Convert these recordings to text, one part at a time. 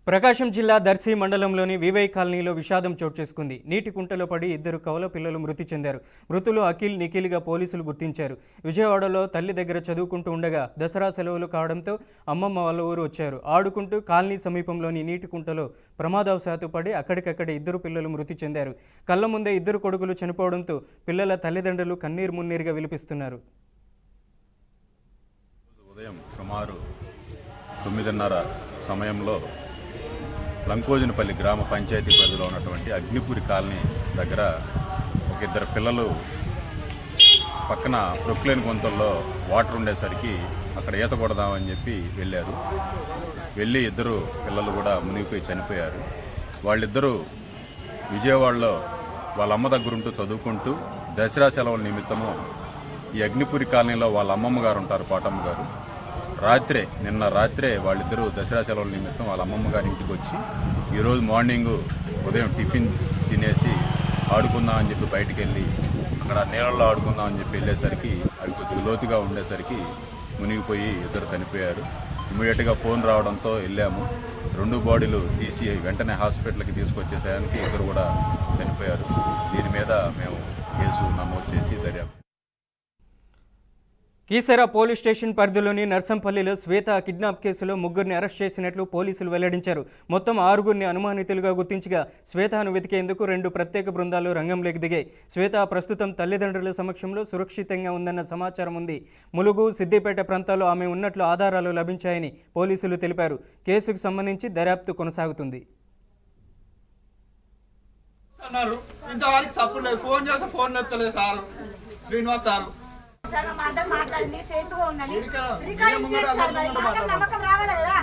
ప్రకాశం జిల్లా దర్శి మండలంలోని వివై కాలనీలో విషాదం చోటు చేసుకుంది. నీటి కుంటలో పడి ఇద్దరు కవల పిల్లలు మృతి చెందారు. మృతులు అఖిల్, నిఖిల్గా పోలీసులు గుర్తించారు. విజయవాడలో తల్లి దగ్గర చదువుకుంటూ ఉండగా దసరా సెలవులు కావడంతో అమ్మమ్మ వాళ్ళ ఊరు వచ్చారు. ఆడుకుంటూ కాలనీ సమీపంలోని నీటి కుంటలో ప్రమాదవశాత్తు పడి అక్కడికక్కడే ఇద్దరు పిల్లలు మృతి చెందారు. కళ్ళ ముందే ఇద్దరు కొడుకులు చనిపోవడంతో పిల్లల తల్లిదండ్రులు కన్నీరు మున్నీరుగా విలిపిస్తున్నారు. ఉదయం సుమారు 9:30 సమయంలో లంకోజునిపల్లి గ్రామ పంచాయతీ పరిధిలో ఉన్నటువంటి అగ్నిపురి కాలనీ దగ్గర ఒక ఇద్దరు పిల్లలు పక్కన ప్రొక్లేన్ గుంతల్లో వాటర్ ఉండేసరికి అక్కడ ఈత కొడదామని చెప్పి వెళ్ళి ఇద్దరు పిల్లలు కూడా మునిగిపోయి చనిపోయారు. వాళ్ళిద్దరూ విజయవాడలో వాళ్ళ అమ్మ దగ్గరుంటూ చదువుకుంటూ దసరా సెలవుల నిమిత్తము ఈ అగ్నిపురి కాలనీలో వాళ్ళ అమ్మమ్మ గారు ఉంటారు, పాటమ్మ గారు. నిన్న రాత్రే వాళ్ళిద్దరూ దసరా సెలవుల నిమిత్తం వాళ్ళ అమ్మమ్మ గారి ఇంటికి వచ్చి ఈరోజు మార్నింగు ఉదయం టిఫిన్ తినేసి ఆడుకుందామని చెప్పి బయటికి వెళ్ళి అక్కడ నీళ్ళల్లో ఆడుకుందామని చెప్పి వెళ్ళేసరికి అది కొద్దిగా లోతుగా ఉండేసరికి మునిగిపోయి ఇద్దరు చనిపోయారు. ఇమీడియట్గా ఫోన్ రావడంతో వెళ్ళాము. 2 బాడీలు తీసి వెంటనే హాస్పిటల్కి తీసుకొచ్చేసానికి ఇద్దరు కూడా చనిపోయారు. దీని మీద మేము కేసు నమోదు చేసి దర్యాప్తు. కీసర పోలీస్ స్టేషన్ పరిధిలోని నర్సంపల్లిలో శ్వేత కిడ్నాప్ కేసులో 3గురిని అరెస్ట్ చేసినట్లు పోలీసులు వెల్లడించారు. మొత్తం 6గురిని అనుమానితులుగా గుర్తించగా శ్వేతను వెతికేందుకు 2 ప్రత్యేక బృందాలు రంగంలోకి దిగాయి. శ్వేత ప్రస్తుతం తల్లిదండ్రుల సమక్షంలో సురక్షితంగా ఉందన్న సమాచారం ఉంది. ములుగు, సిద్దిపేట ప్రాంతాల్లో ఆమె ఉన్నట్లు ఆధారాలు లభించాయని పోలీసులు తెలిపారు. కేసుకు సంబంధించి దర్యాప్తు కొనసాగుతుంది. మాట్లాడి సేఫ్గా ఉందని నమ్మకం రావాలి కదా.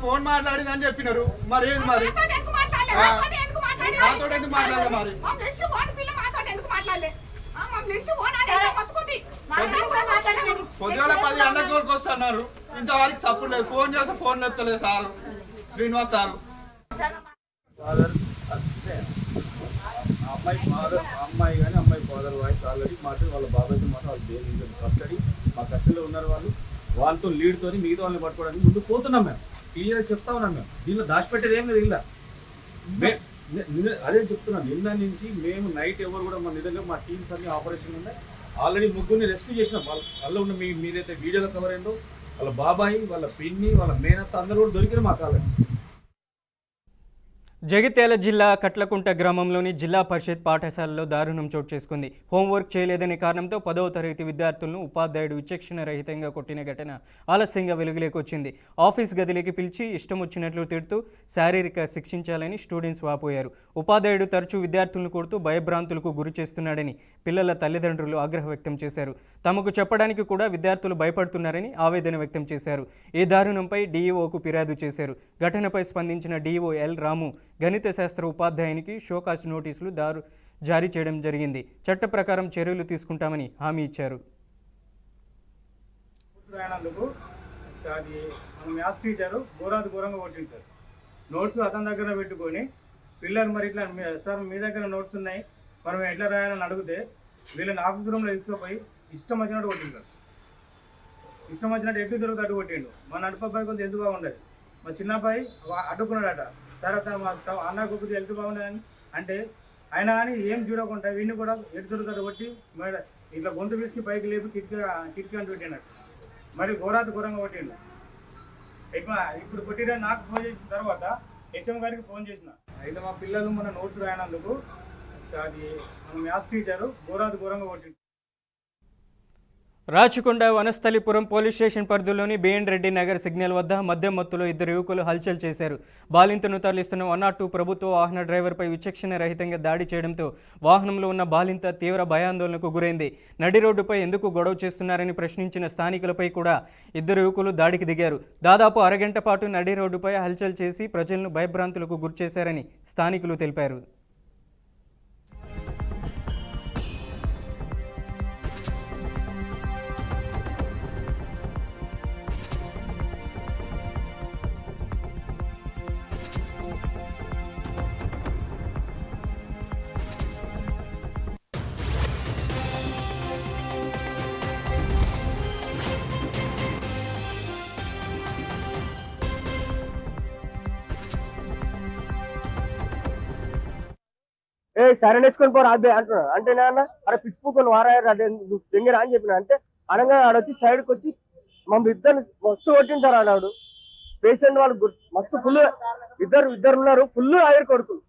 ఫోన్ మాట్లాడిందని చెప్పినారు. మరి ఏంది మరి పొద్దుగాల 10 గంటలకు వస్తున్నారు. ఇంతవరకు సపోర్ట్ లేదు. ఫోన్ చేస్తే ఫోన్ ఎత్తలేదు సార్, శ్రీనివాస్ సార్. అమ్మాయి కానీ అమ్మాయి ఫాదర్ వాయిస్ ఆల్రెడీ మాట్లాడి వాళ్ళ బాబాయ్తో మాత్రం వాళ్ళు బెయిల్ కస్టడీ మా కస్టడీలో ఉన్నారు. వాళ్ళతో లీడ్తో మిగతా వాళ్ళని పట్టుకోవడానికి ముందు పోతున్నాం. మేము క్లియర్ చెప్తా ఉన్నాం. మేము దీనిలో దాచిపెట్టేది ఏం లేదు. ఇలా అదే చెప్తున్నాం. నిన్న నుంచి మేము నైట్ ఎవరు కూడా మన నిజంగా మా టీమ్స్ అన్ని ఆపరేషన్ ఉన్నాయి. ఆల్రెడీ 3గురిని రెస్క్యూ చేసినాం. వాళ్ళ ఉన్న మీరైతే వీడియోలో కవర్ అయిందో వాళ్ళ బాబాయి, వాళ్ళ పిన్ని, వాళ్ళ మేనత్త అందరూ కూడా దొరికిన మాకు ఆల్రెడీ. జగిత్యాల జిల్లా కట్లకుంట గ్రామంలోని జిల్లా పరిషత్ పాఠశాలలో దారుణం చోటు చేసుకుంది. హోంవర్క్ చేయలేదనే కారణంతో 10వ తరగతి విద్యార్థులను ఉపాధ్యాయుడు విచక్షణ రహితంగా కొట్టిన ఘటన ఆలస్యంగా వెలుగులోకి వచ్చింది. ఆఫీస్ గదిలోకి పిలిచి ఇష్టం వచ్చినట్లు తిడుతూ శారీరక శిక్షించాలని స్టూడెంట్స్ వాపోయారు. ఉపాధ్యాయుడు తరచూ విద్యార్థులను కొడుతూ భయభ్రాంతులకు గురి చేస్తున్నాడని పిల్లల తల్లిదండ్రులు ఆగ్రహం వ్యక్తం చేశారు. తమకు చెప్పడానికి కూడా విద్యార్థులు భయపడుతున్నారని ఆవేదన వ్యక్తం చేశారు. ఈ దారుణంపై డీఈఓకు ఫిర్యాదు చేశారు. ఘటనపై స్పందించిన డీఈఓ ఎల్ రాము గణిత శాస్త్ర ఉపాధ్యాయునికి షోకాస్ నోటీసులు జారీ చేయడం జరిగింది. చట్ట ప్రకారం చర్యలు తీసుకుంటామని హామీ ఇచ్చారు. మ్యాథ్స్ టీచరు ఘోరంగా కొట్టింది సార్. నోట్స్ అతని దగ్గర పెట్టుకొని పిల్లలు మరి ఇట్లా సార్ మీ దగ్గర నోట్స్ ఉన్నాయి మనం ఎట్లా రాయాలని అడిగితే వీళ్ళని ఆఫీస్ రూమ్లో తీసుకుపోయి ఇష్టం వచ్చినట్టు కొట్టింది సార్. ఇష్టం వచ్చినట్టు ఎటు తిరుగుతూ అడ్డు కొట్టిండు. మా నడుపబ్బాయి కొంచెం హెల్త్ బాగుండదు. మా చిన్నబ్బాయి అడ్డుకున్నాడట. తర్వాత మా అన్న కొద్దిగా హెల్త్ బాగుండదని అంటే అయినా కానీ ఏం చూడకుండా వీడిని కూడా ఎటు తిరుగుతాడు కొట్టి ఇట్లా గొంతు పిసికి పైకి లేపి కిటికీ అంటూ పెట్టినట్టు మరి ఘోరంగా కొట్టిండు. ఇప్పుడు కొట్టిన నాకు ఫోన్ చేసిన తర్వాత హెచ్ఎం గారికి ఫోన్ చేసిన. అయితే మా పిల్లలు మన నోట్స్ రాయనందుకు అది మన మ్యాథ్స్ టీచరు ఘోరంగా కొట్టిండు. రాచకొండ వనస్థలిపురం పోలీస్ స్టేషన్ పరిధిలోని బిఎన్ రెడ్డి నగర్ సిగ్నల్ వద్ద మద్యం మత్తులో 2 యువకులు హల్చల్ చేశారు. బాలింతను తరలిస్తున్న 102 ప్రభుత్వ వాహన డ్రైవర్పై విచక్షణ రహితంగా దాడి చేయడంతో వాహనంలో ఉన్న బాలింత తీవ్ర భయాందోళనకు గురైంది. నడి రోడ్డుపై ఎందుకు గొడవ చేస్తున్నారని ప్రశ్నించిన స్థానికులపై కూడా 2 యువకులు దాడికి దిగారు. దాదాపు అరగంట పాటు నడి రోడ్డుపై హల్చల్ చేసి ప్రజలను భయభ్రాంతులకు గురిచేశారని స్థానికులు తెలిపారు. సరైన వేసుకొని పోరా అబ్బాయి అంటున్నాడు. అంటే నేను అరే పిచ్చిపోకొని వారా దగ్గర అని చెప్పిన. అంటే అనగా ఆడొచ్చి సైడ్కి వచ్చి మమ్మల్ని ఇద్దరు మస్తు కొట్టింది సార్ ఆడాడు. పేషెంట్ వాళ్ళు మస్తు ఫుల్ ఇద్దరు ఉన్నారు, ఫుల్ ఆవిరి కొడుకులు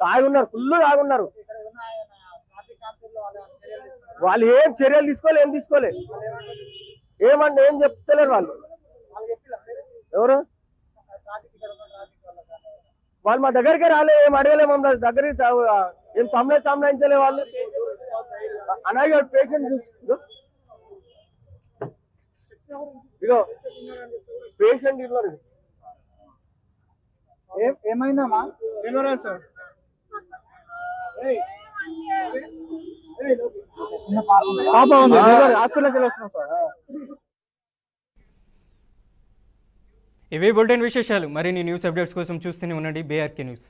తాగి ఉన్నారు, ఫుల్ తాగున్నారు. వాళ్ళు ఏం చర్యలు తీసుకోలే ఏమంటే ఏం చెప్తలేరు వాళ్ళు. ఎవరు వాళ్ళు మా దగ్గరికి రాలే, ఏం అడగలే, మమ్మల్ని దగ్గరికి ఏం సంబంధించలే వాళ్ళు. అలాగే పేషెంట్ ఇగో పేషెంట్ ఏమైందమ్మా? సార్ పాప ఉంది, హాస్పిటల్కి వెళ్ళి వస్తున్నాం సార్. ఇవే బులెటిన్ విశేషాలు. మరిన్ని న్యూస్ అప్డేట్స్ కోసం చూస్తూనే ఉండండి బేఆర్కే న్యూస్.